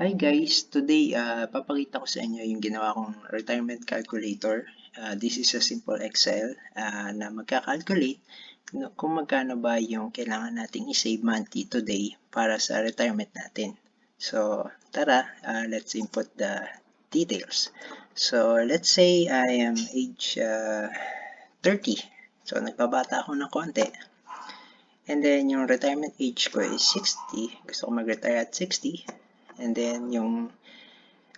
Hi guys, today papakita ko sa inyo yung ginawa kong retirement calculator. This is a simple Excel na magka-calculate kung magkano ba yung kailangan nating i-save monthly today para sa retirement natin. So tara, let's input the details. So let's say I am age 30. So nagpabata ako ng konti. And then yung retirement age ko is 60. Gusto ko mag-retire at 60. And then yung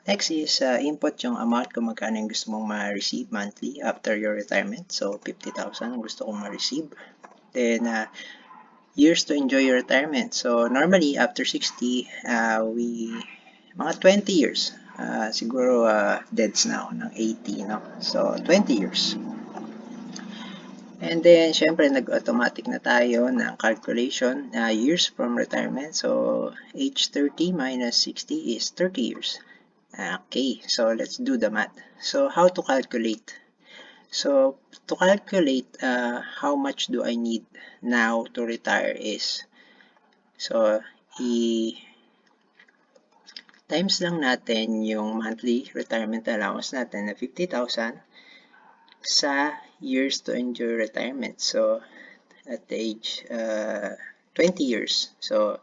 next is input yung amount kung magkano yung gusto mong ma-receive monthly after your retirement. So 50,000 ang gusto kong ma-receive. Then years to enjoy your retirement. So normally after 60, mga 20 years. Siguro deads na ako ng 80, no? So 20 years. And then, syempre, nag-automatic na tayo ng calculation years from retirement. So, age 30 minus 60 is 30 years. Okay, so let's do the math. So, how to calculate? So, to calculate how much do I need now to retire is, so, times lang natin yung monthly retirement allowance natin na 50,000 sa years to enjoy retirement. So, at the age 20 years. So,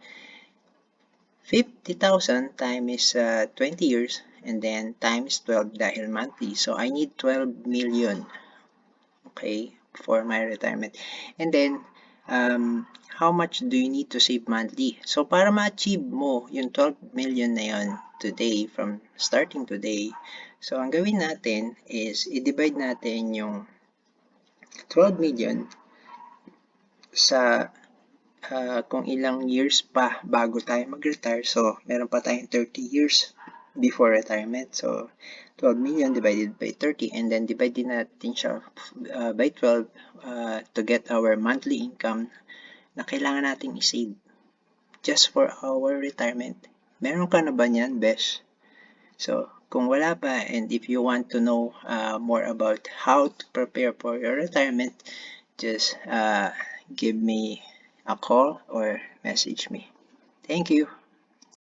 50,000 times 20 years and then times 12 dahil monthly. So, I need 12 million, okay, for my retirement. And then, how much do you need to save monthly? So, para ma-achieve mo yung 12 million na yun today, from starting today, so, ang gawin natin is, i-divide natin yung 12 million sa kung ilang years pa bago tayo mag-retire. So, meron pa tayong 30 years before retirement. So, 12 million divided by 30 and then divide din natin siya by 12 to get our monthly income na kailangan nating i-save just for our retirement. Meron ka na ba niyan, Besh? So, kung wala pa and if you want to know more about how to prepare for your retirement, just give me a call or message me. Thank you.